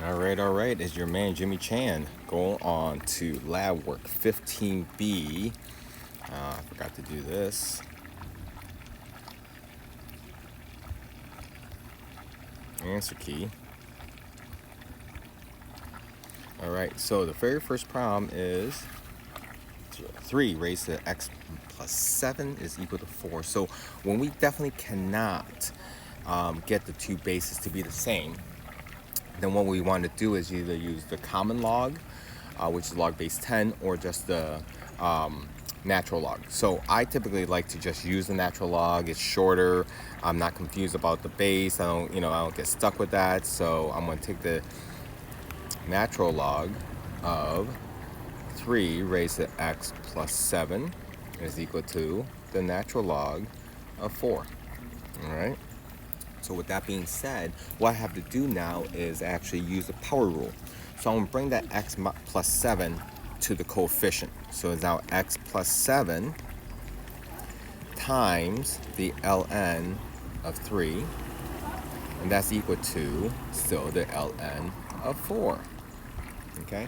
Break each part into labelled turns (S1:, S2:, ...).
S1: All right. It's your man Jimmy Chan going on to LabWork 15B. I forgot to do this. Answer key. All right. So the very first problem is 3 raised to x plus 7 is equal to 4. So when we definitely cannot get the two bases to be the same, then what we want to do is either use the common log, which is log base 10, or just the natural log. So I typically like to just use the natural log. It's shorter. I'm not confused about the base. I don't get stuck with that. So I'm going to take the natural log of 3 raised to x plus 7 is equal to the natural log of 4. All right. So with that being said, what I have to do now is actually use the power rule. So I'm going to bring that x plus 7 to the coefficient. So it's now x plus 7 times the ln of 3. And that's equal to still the ln of 4. Okay?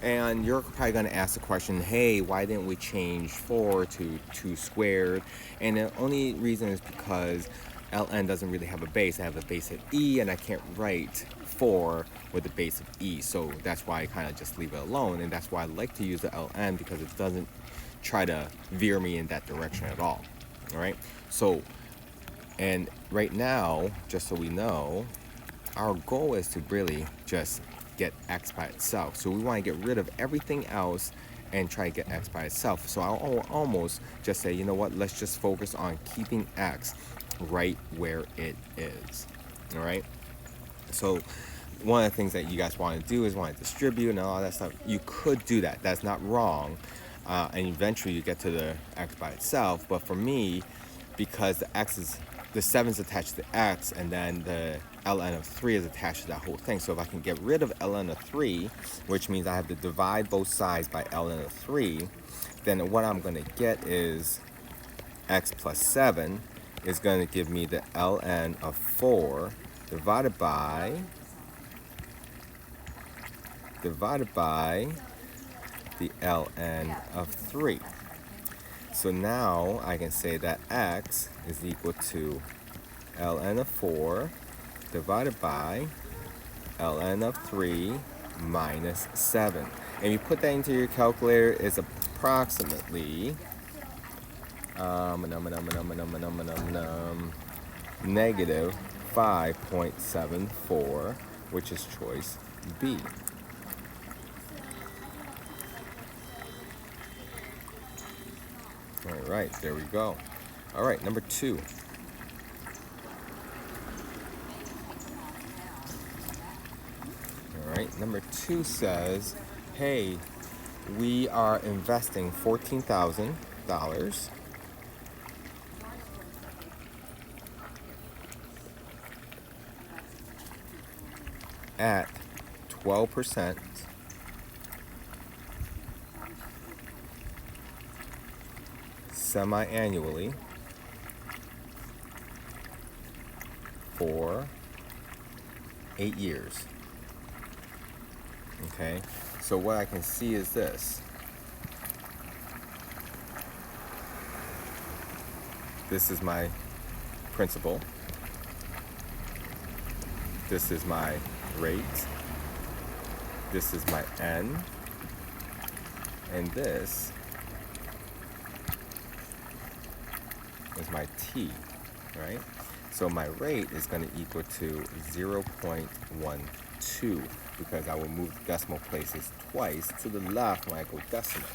S1: And you're probably going to ask the question, hey, why didn't we change 4 to 2 squared? And the only reason is because ln doesn't really have a base. I have a base of e, and I can't write 4 with the base of e. So that's why I kind of just leave it alone. And that's why I like to use the ln, because it doesn't try to veer me in that direction at all. All right? So, and right now, just so we know, our goal is to really just get x by itself. So we want to get rid of everything else and try to get x by itself. So I'll almost just say, you know what, let's just focus on keeping x right where it is. All right. So one of the things that you guys want to do is want to distribute and all that stuff. You could do that. That's not wrong. And eventually you get to the x by itself. But for me, because the 7 is attached to x, and then the ln of 3 is attached to that whole thing. So if I can get rid of ln of 3, which means I have to divide both sides by ln of 3, then what I'm going to get is x plus 7 is going to give me the ln of 4 divided by the ln of 3. So now I can say that x is equal to ln of 4 divided by ln of 3 minus 7. And you put that into your calculator, it's approximately negative 5.74, which is choice B. All right, there we go. All right, number 2. All right, number 2 says, hey, we are investing $14,000 at 12% semi-annually for 8 years. Okay, so what I can see is this. This is my principal. This is my rate. This is my n. And this is my t, right? So my rate is going to equal to 0.12, because I will move decimal places twice to the left when I go decimal,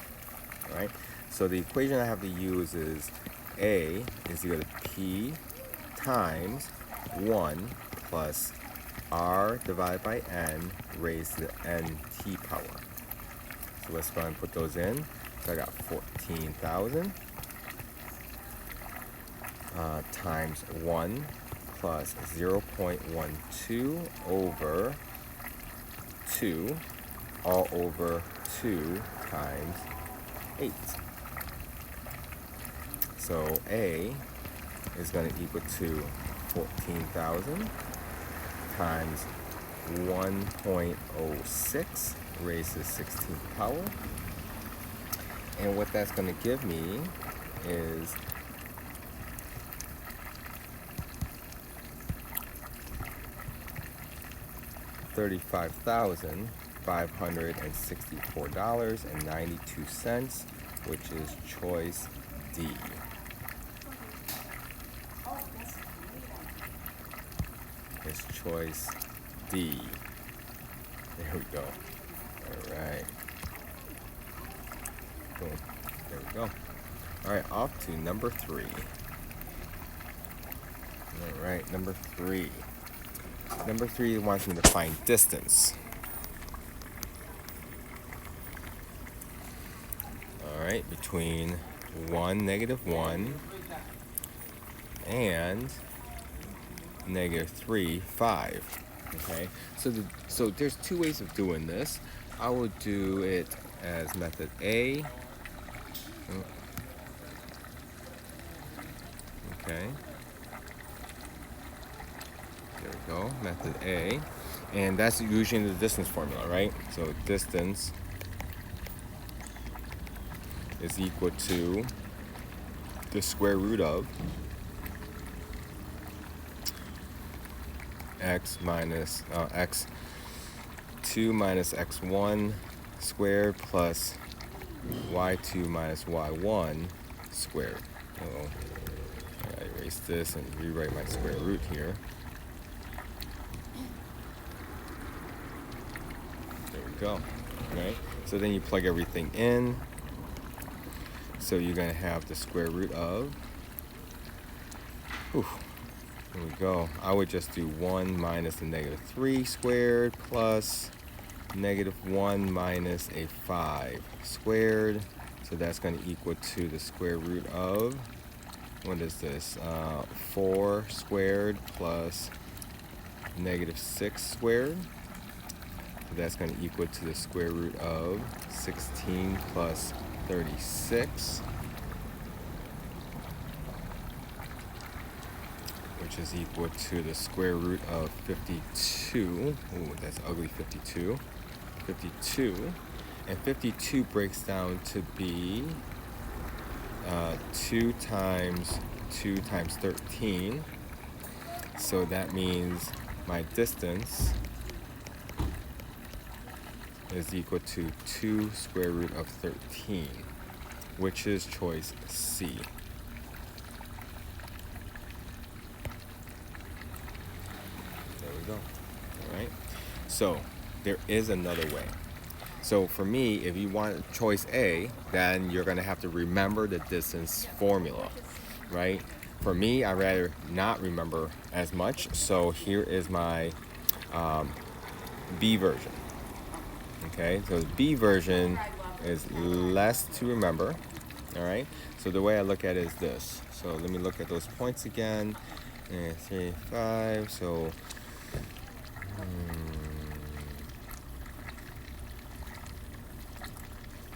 S1: all right? So the equation I have to use is A is equal to P times 1 plus R divided by N raised to the NT power. So let's go ahead and put those in. So I got 14,000 times 1 plus 0.12 over 2 all over 2 times 8. So A is going to equal to 14,000 times 1.06 raised to the 16th power. And what that's going to give me is $35,564.92, which is choice D. It's choice D. There we go. All right. Boom. There we go. All right, off to number 3. All right, number 3. Number 3 wants me to find distance. All right, between 1, -1, and -3, 5. Okay, so there's two ways of doing this. I will do it as method A. Okay. There we go, method A. And that's using the distance formula, right? So distance is equal to the square root of x2 minus x1 squared plus y2 minus y1 squared. Oh, I erase this and rewrite my square root here. There we go. Okay. So then you plug everything in. So you're going to have the square root of. There we go. I would just do 1 minus the -3 squared plus -1 minus a 5 squared. So that's going to equal to the square root of, what is this? 4 squared plus -6 squared. So that's going to equal to the square root of 16 plus 36. Which is equal to the square root of 52. Ooh, that's ugly, 52. 52. And 52 breaks down to be 2 times 2 times 13. So that means my distance is equal to 2 square root of 13, which is choice C. Go. All right. So there is another way. So for me, if you want choice A, then you're going to have to remember the distance formula, right? For me, I'd rather not remember as much. So here is my B version. Okay. So the B version is less to remember. All right. So the way I look at it is this. So let me look at those points again. 3, 5. So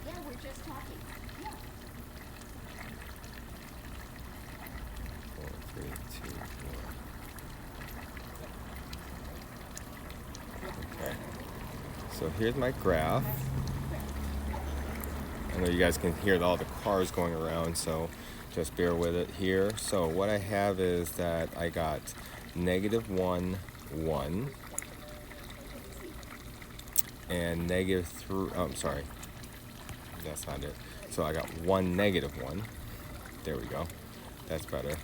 S2: Yeah, we're just talking. Yeah.
S1: 4, 3, 2, 1. Okay. So here's my graph. I know you guys can hear all the cars going around, so just bear with it here. So what I have is that I got -1, 1. And -3, I'm sorry, that's not it. So I got 1, -1. There we go. That's better.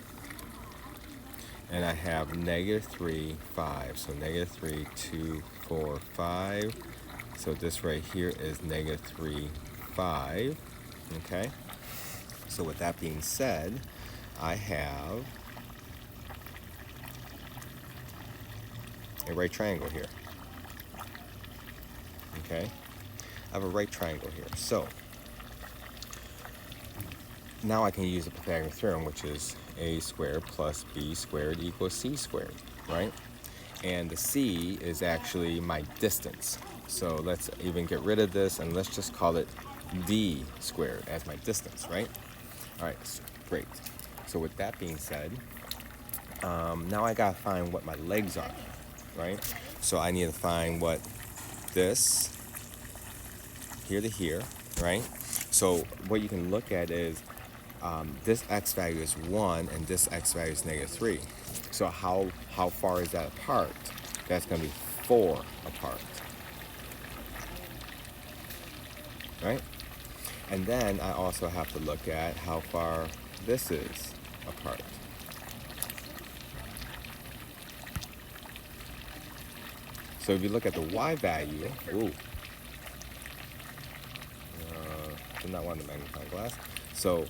S1: And I have -3, 5. So -3, 2, 4, 5. So this right here is -3, 5. Okay. So with that being said, I have a right triangle here. Okay, I have a right triangle here. So now I can use the Pythagorean Theorem, which is a squared plus b squared equals c squared, right? And the c is actually my distance. So let's even get rid of this and let's just call it d squared as my distance, right? All right, so great. So with that being said, now I gotta find what my legs are, right? So I need to find what this here to here, right? So what you can look at is this x value is 1 and this x value is -3. So how far is that apart? That's going to be 4 apart, right? And then I also have to look at how far this is apart. So if you look at the y value, did not want the magnifying glass. So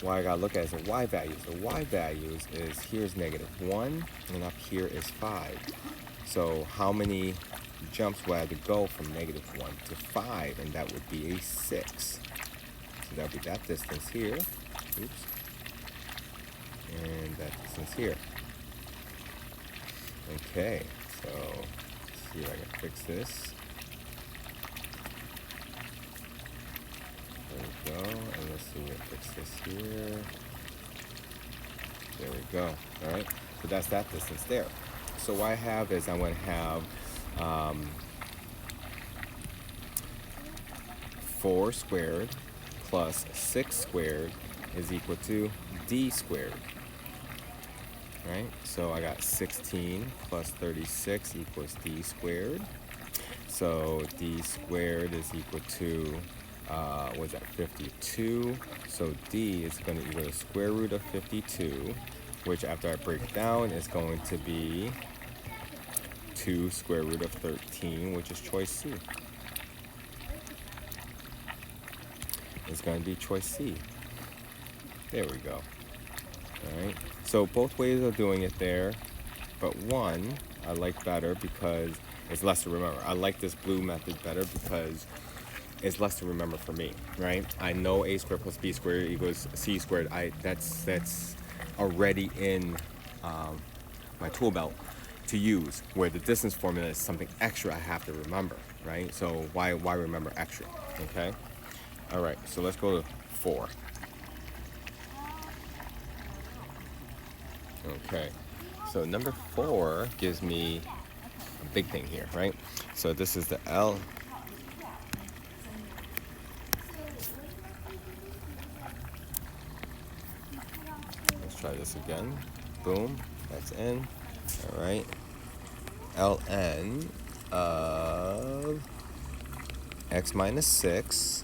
S1: what I gotta look at is the y values. The y values is here's -1 and up here is 5. So how many jumps would I have to go from -1 to 5? And that would be a 6. So that would be that distance here. Oops. And that distance here. Okay, so let's see if I can fix this. There we go, and let's see, we'll fix this here. There we go, all right? So that's that distance there. So what I have is I'm going to have 4 squared plus 6 squared is equal to d squared, right? So I got 16 plus 36 equals d squared. So d squared is equal to what's that, 52. So d is going to equal the square root of 52, which after I break it down is going to be 2 square root of 13, which is choice C. It's going to be choice C. There we go. All right. So both ways of doing it there, but one I like better because it's less to remember. I like this blue method better because it's less to remember for me, right? I know a squared plus b squared equals c squared. That's already in my tool belt to use, where the distance formula is something extra I have to remember, right? So why remember extra, okay? All right, so let's go to 4. Okay, so number 4 gives me a big thing here, right? So this is the L. Let's try this again. Boom, that's in. All right, ln of x minus 6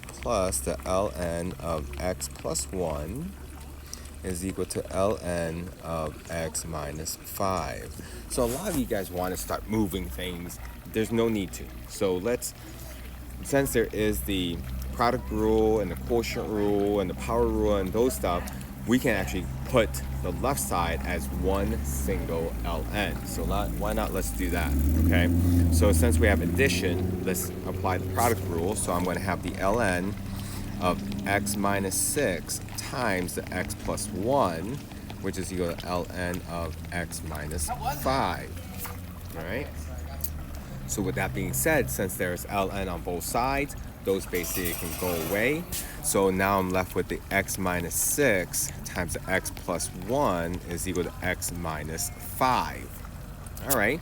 S1: plus the ln of x plus 1 is equal to ln of x minus 5. So a lot of you guys want to start moving things. There's no need to. So since there is the product rule and the quotient rule and the power rule and those stuff, we can actually put the left side as one single ln. So why not, let's do that, okay? So since we have addition, let's apply the product rule. So I'm going to have the ln of x minus 6 times the x plus 1, which is equal to ln of x minus 5, all right? So with that being said, since there's ln on both sides, those basically can go away. So now I'm left with the x minus 6 times the x plus 1 is equal to x minus 5. All right,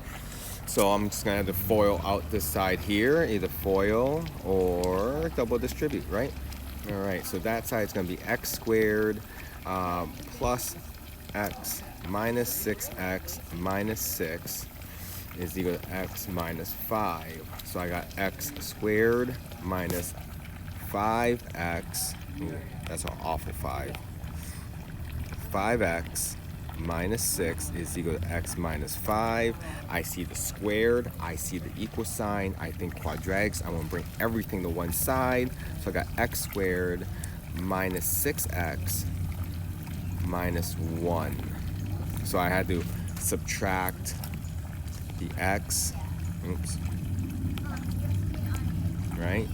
S1: so I'm just gonna have to FOIL out this side here, either FOIL or double distribute, right? All right, so that side is gonna be x squared plus x minus 6x minus 6 is equal to x minus 5. So I got x squared minus 5x, that's an awful 5. 5x minus 6 is equal to x minus 5. I see the squared, I see the equal sign, I think quadratics. I'm gonna bring everything to one side. So I got x squared minus 6x minus 1. So I had to subtract the x, right?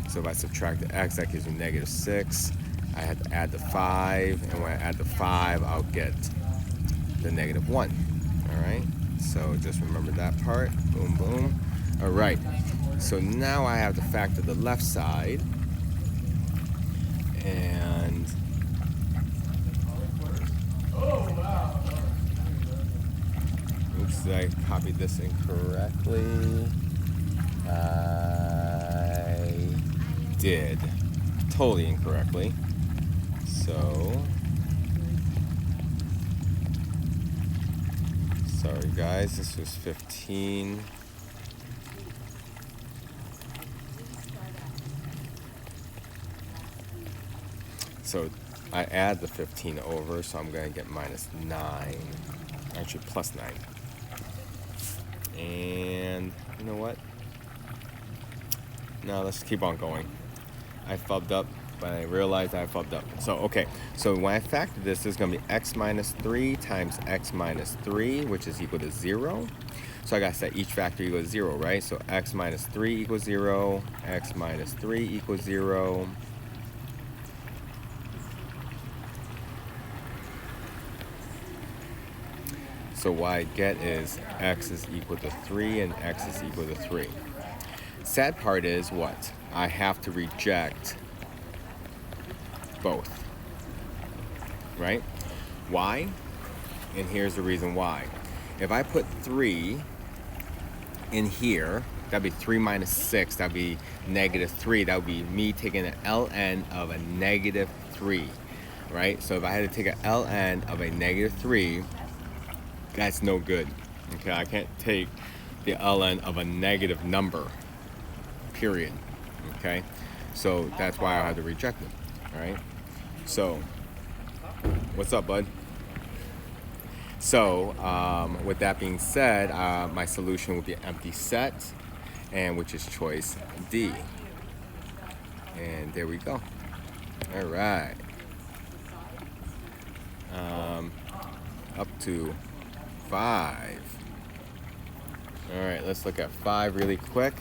S1: So if I subtract the x, that gives me negative 6. I had to add the 5, and when I add the 5, I'll get the negative 1, all right? So just remember that part, boom, boom. All right, so now I have to factor the left side, and oops, Oops, I copied this incorrectly. I did. Totally incorrectly. So, sorry guys, this was 15. So I add the 15 over, so I'm going to get minus 9. Actually, plus 9. And you know what? No, let's keep on going. I fubbed up, but I realized I fubbed up. So, okay. So when I factor this is going to be x minus 3 times x minus 3, which is equal to 0. So I got to set each factor equals 0, right? So x minus 3 equals 0. X minus 3 equals 0. So what I get is x is equal to 3 and x is equal to 3. Sad part is what? I have to reject both, right? Why? And here's the reason why. If I put 3 in here, that'd be 3 minus 6, that'd be negative 3. That would be me taking an ln of a negative 3, right? So if I had to take an ln of a negative 3, that's no good. Okay, I can't take the ln of a negative number, period. Okay, so that's why I had to reject it. All right. So, what's up, bud? So, with that being said, my solution would be an empty set, and which is choice D. And there we go. All right. Up to 5. All right, let's look at 5 really quick.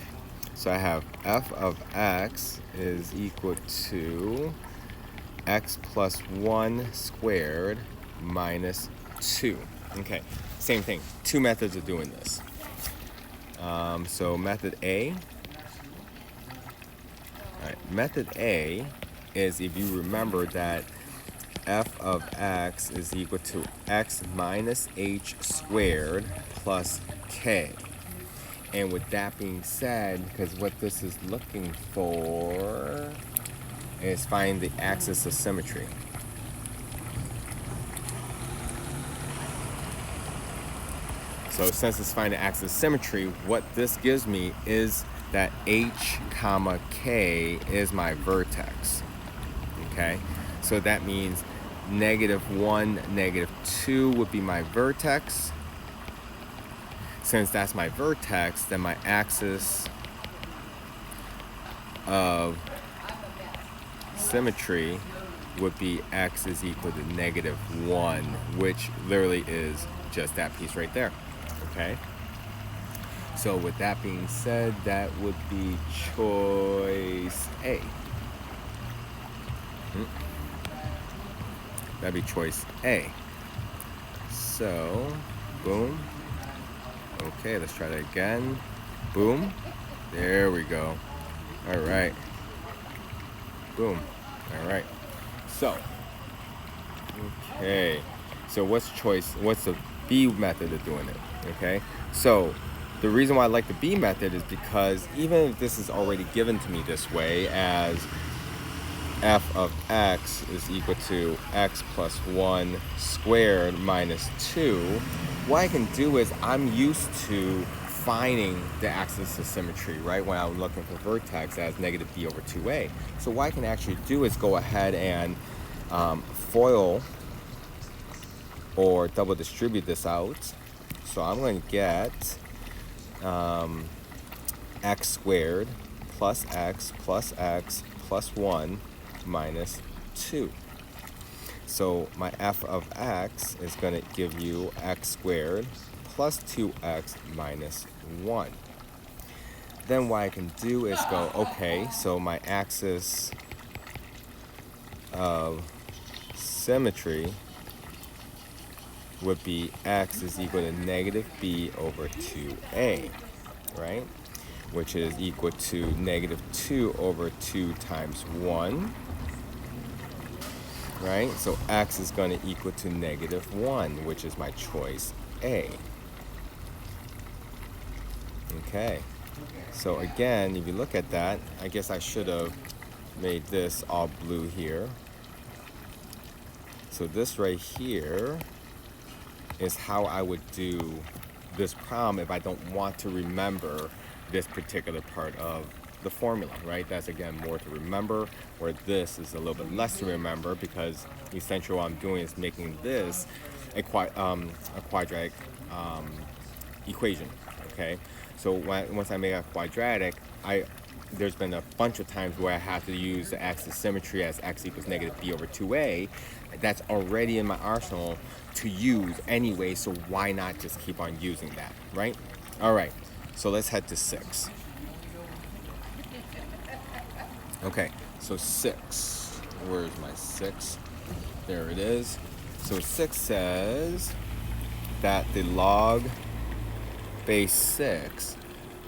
S1: So I have f of x is equal to x plus 1 squared minus 2. Okay, same thing. 2 methods of doing this. So method A. All right, method A is, if you remember, that f of x is equal to x minus h squared plus k. And with that being said, because what this is looking for is find the axis of symmetry. So since it's finding the axis of symmetry, what this gives me is that h comma k is my vertex. Okay, so that means -1, -2 would be my vertex. Since that's my vertex, then my axis of symmetry would be x is equal to -1, which literally is just that piece right there. Okay? So with that being said, that would be choice A. That'd be choice A. So, boom. Okay, let's try that again. Boom. There we go. All right. Boom. All right. So, okay. So what's the B method of doing it? Okay. So the reason why I like the B method is because even if this is already given to me this way as f of x is equal to x plus 1 squared minus 2, what I can do is I'm used to finding the axis of symmetry, right, when I'm looking for vertex as negative b over 2a. So what I can actually do is go ahead and FOIL or double distribute this out. So I'm going to get x squared plus x plus 1 minus 2. So my f of x is going to give you x squared plus 2x minus 1. Then what I can do is go, okay, so my axis of symmetry would be x is equal to negative b over 2a, right? Which is equal to negative 2 over 2 times 1. Right? So x is going to equal to -1, which is my choice A. Okay, so again, if you look at that, I guess I should have made this all blue here. So this right here is how I would do this problem if I don't want to remember this particular part of the formula, right? That's again more to remember, where this is a little bit less to remember, because essentially what I'm doing is making this a quadratic equation, okay? So once I make a quadratic, there's been a bunch of times where I have to use the axis symmetry as x equals negative b over 2a. That's already in my arsenal to use anyway, so why not just keep on using that, right? All right, so let's head to 6. Okay, so 6, where's my 6? There it is. So 6 says that the log base 6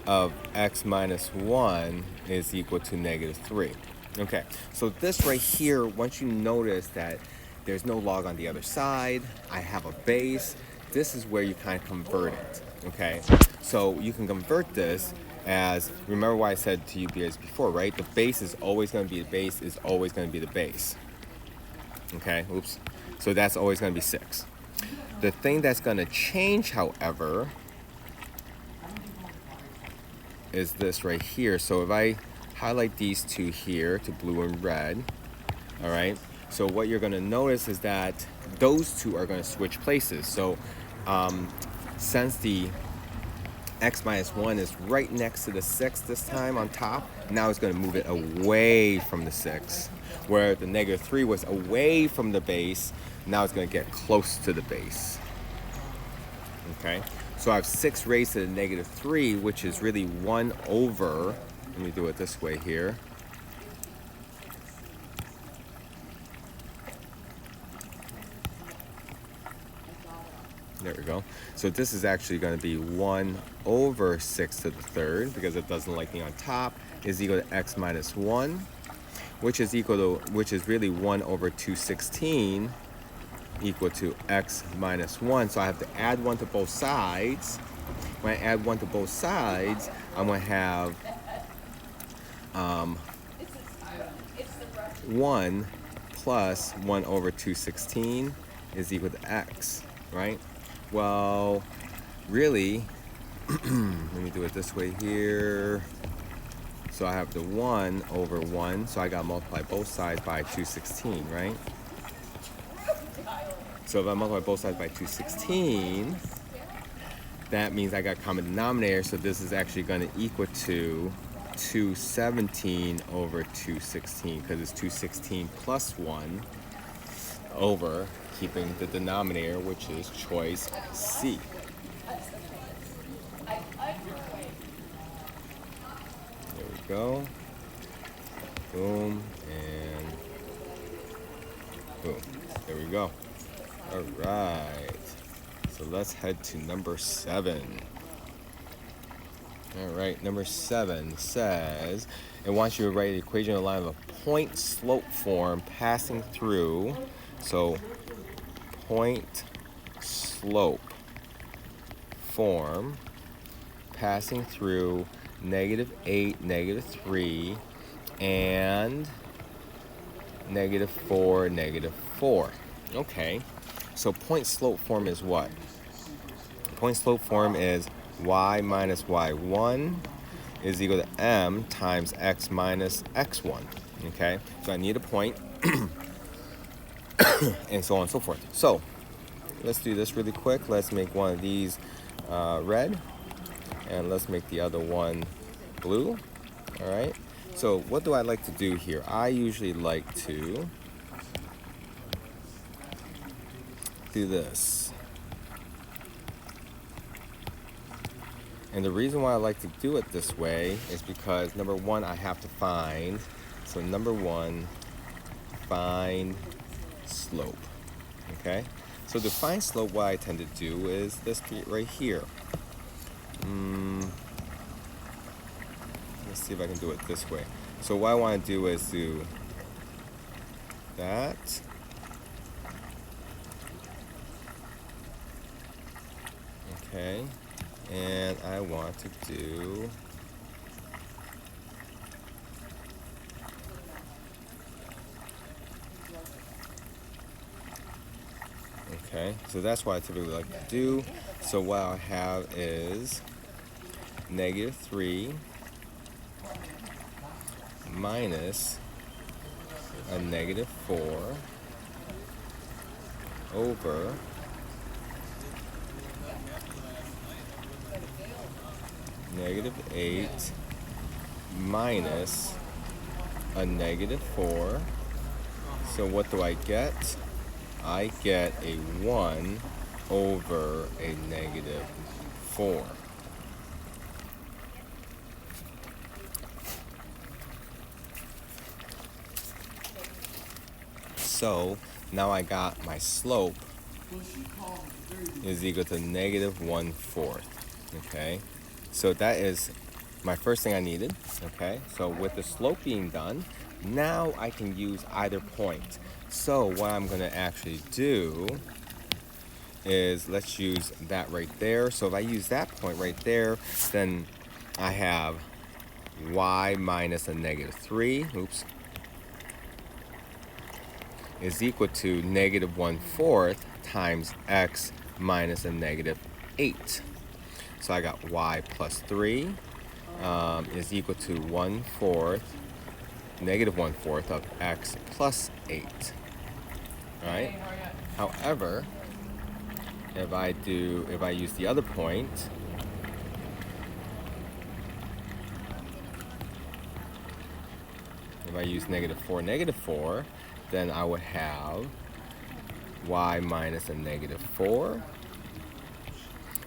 S1: of x minus 1 is equal to negative 3. Okay, so this right here, once you notice that there's no log on the other side, I have a base, this is where you kind of convert it, okay? So you can convert this as, remember what I said to you guys before, right? The base is always going to be the base, is always going to be the base. Okay, oops. So that's always going to be 6. The thing that's going to change, however, is this right here. So if I highlight these two here to blue and red, all right, so what you're going to notice is that those two are going to switch places. So since the x minus 1 is right next to the 6 this time on top, now it's going to move it away from the 6, where the negative 3 was away from the base, now it's going to get close to the base. Okay, so I have 6 raised to the negative 3, which is really 1 over, let me do it this way here. There we go. So this is actually going to be 1 over 6 to the third, because it doesn't like me on top, is equal to x minus 1, which is really 1 over 216, equal to x minus 1. So I have to add 1 to both sides. When I add 1 to both sides, I'm going to have 1 plus 1 over 216 is equal to x, right? Well, really, let me do it this way here. So I have the 1 over 1, so I got to multiply both sides by 216, right? So if I multiply both sides by 216, that means I got common denominator, so this is actually going to equal to 217 over 216, because it's 216 plus 1 over keeping the denominator, which is choice C. There we go. Boom, and boom. There we go. All right. So let's head to number 7. All right, number 7 says it wants you to write the equation of a line of a point slope form passing through. So point slope form passing through -8, -3, and -4, -4. Okay, so point slope form is what? Point slope form is y minus y1 is equal to m times x minus x1. Okay, so I need a point and so on and so forth. So let's do this really quick. Let's make one of these red, and let's make the other one blue. All right, so what do I like to do here? I usually like to do this. And the reason why I like to do it this way is because, number one, I have to find, so number 1, find slope, okay? So to find slope, what I tend to do is this bit right here. Let's see if I can do it this way. So what I want to do is do that. Okay. And I want to do okay, so that's what I typically like to do. So what I have is -3 minus a -4 over -8 minus a -4. So what do I get? I get a 1 over a -4. So now I got my slope is equal to -1/4. Okay, so that is my first thing I needed. Okay, so with the slope being done, now I can use either point. So what I'm going to actually do is let's use that right there. So if I use that point right there, then I have y minus a -3. Oops. Is equal to -1/4 times x minus a -8. So I got y plus 3 is equal to -1/4 of x plus 8. All right. However, if I use the other point, if I use -4, then I would have y minus a -4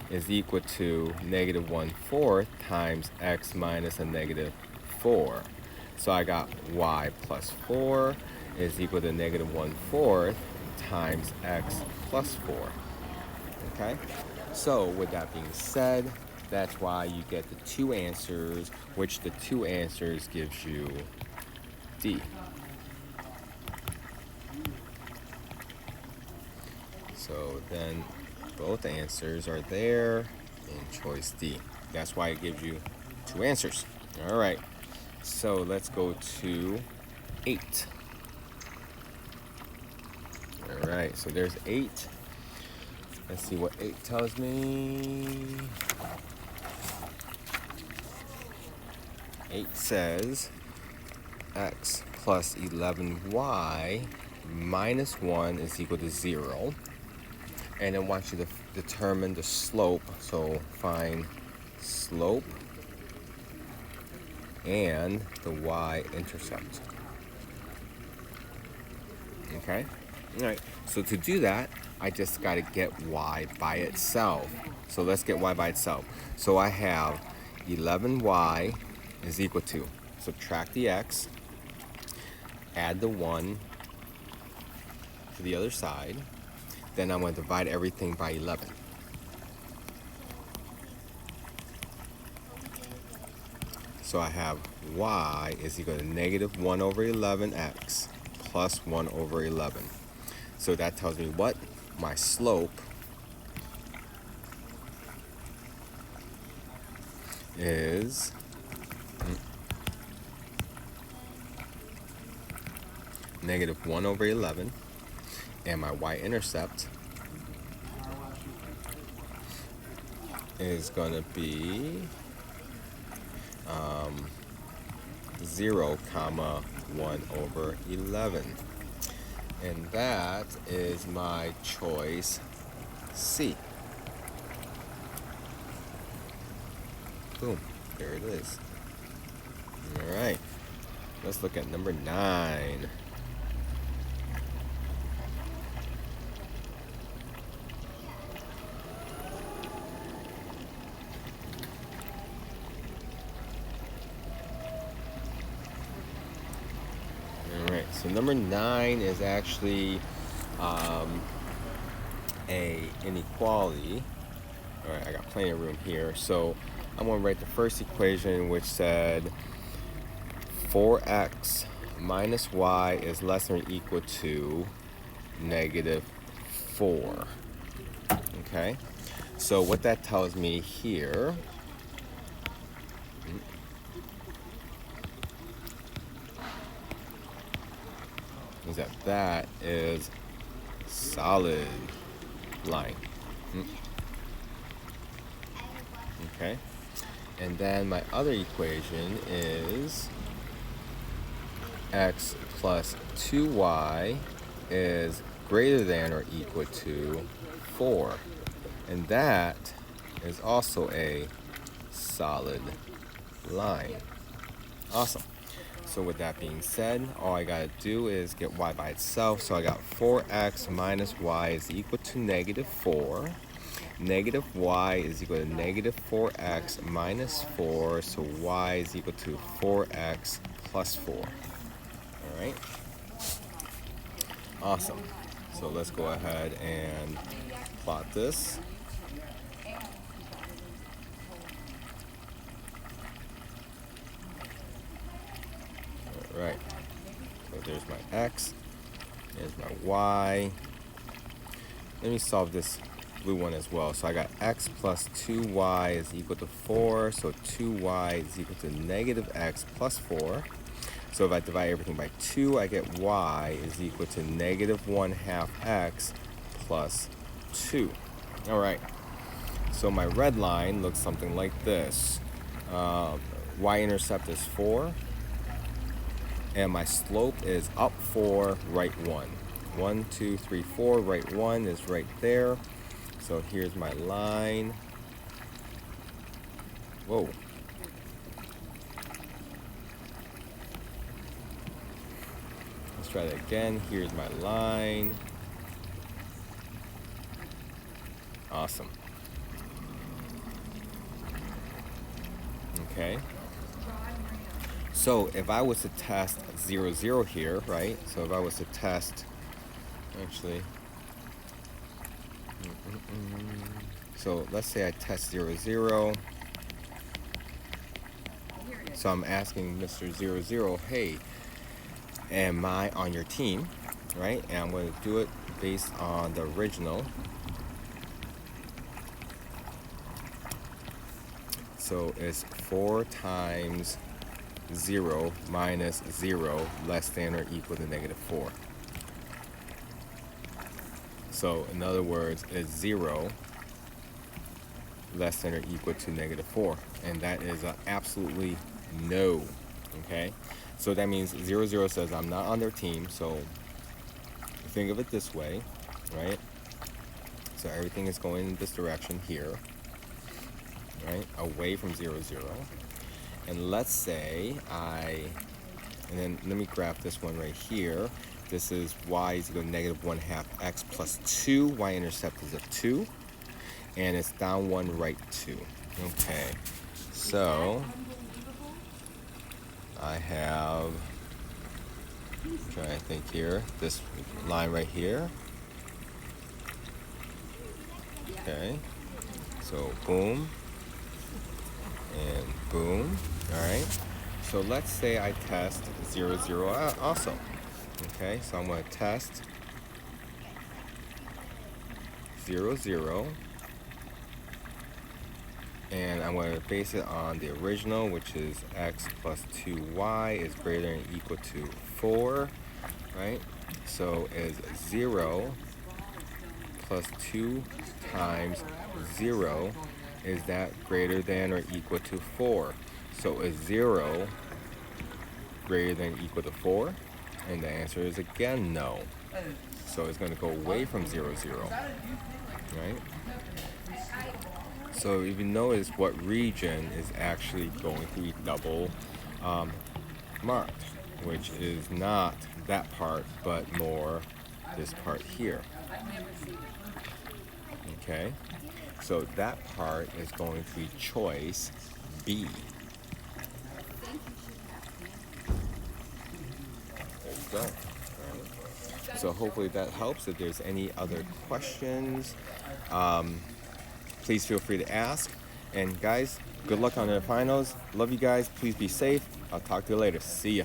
S1: is equal to -1/4 times x minus a -4. So I got y plus 4 is equal to -1/4 times x plus 4. Okay? So with that being said, that's why you get the two answers, which the two answers gives you D. So then both answers are there in choice D. That's why it gives you two answers. All right. So let's go to 8. All right. So there's 8. Let's see what 8 tells me. 8 says x plus 11y minus 1 is equal to 0. And it wants you to determine the slope. So find slope and the y-intercept. Okay? All right. So to do that, I just got to get y by itself. So let's get y by itself. So I have 11y is equal to, subtract the x, add the 1 to the other side. Then I'm going to divide everything by 11. So I have y is equal to -1 over 11x plus 1 over 11. So that tells me what? My slope is -1 over 11. And my y-intercept is going to be 0, 1 over 11. And that is my choice C. Boom, there it is. All right, let's look at number 9. So number 9 is actually a inequality. All right, I got plenty of room here. So I'm going to write the first equation, which said 4x minus y is less than or equal to -4. Okay, So what that tells me here is that that is solid line. Okay. And then my other equation is x plus 2y is greater than or equal to 4. And that is also a solid line. Awesome. So with that being said, all I gotta do is get y by itself. So I got 4x minus y is equal to negative 4. Negative y is equal to negative 4x minus 4. So y is equal to 4x plus 4. All right. Awesome. So let's go ahead and plot this. All right. So there's my x. There's my y. Let me solve this blue one as well. So I got x plus 2y is equal to 4. So 2y is equal to negative x plus 4. So if I divide everything by 2, I get y is equal to negative 1/2 x plus 2. All right. So my red line looks something like this. Y-intercept is 4. And my slope is up 4, right 1. 1, 2, 3, 4, right 1 is right there. So here's my line. Whoa. Let's try that again. Here's my line. Awesome. Okay. So if I was to test 0, 0 here, right? So if I was to test, actually, so let's say I test 0, 0. So I'm asking Mr. 0, 0, hey, am I on your team, right? And I'm going to do it based on the original. So it's 4 times 0 minus 0 less than or equal to negative 4. So in other words, it's 0 less than or equal to negative 4. And that is absolutely no. Okay? So that means 0, 0 says I'm not on their team. So think of it this way, right? So everything is going in this direction here, right? Away from 0, 0. And let's say and then let me graph this one right here. This is y is equal to negative 1/2 x plus 2. Y-intercept is of 2. And it's down 1, right 2. Okay. So I have, I'm trying to think here, this line right here. Okay. So boom. And boom. All right. So let's say I test 0, 0 also. Okay, so I'm going to test 0, 0. And I'm going to base it on the original, which is x plus 2y is greater than or equal to 4. Right? So is 0 plus 2 times 0, is that greater than or equal to 4? So is 0 greater than or equal to 4? And the answer is again no. So it's going to go away from 0, 0. Right? So if you notice what region is actually going to be double marked, which is not that part, but more this part here. Okay? So that part is going to be choice B. There you go. All right. So hopefully that helps. If there's any other questions, please feel free to ask. And guys, good luck on the finals. Love you guys. Please be safe. I'll talk to you later. See ya.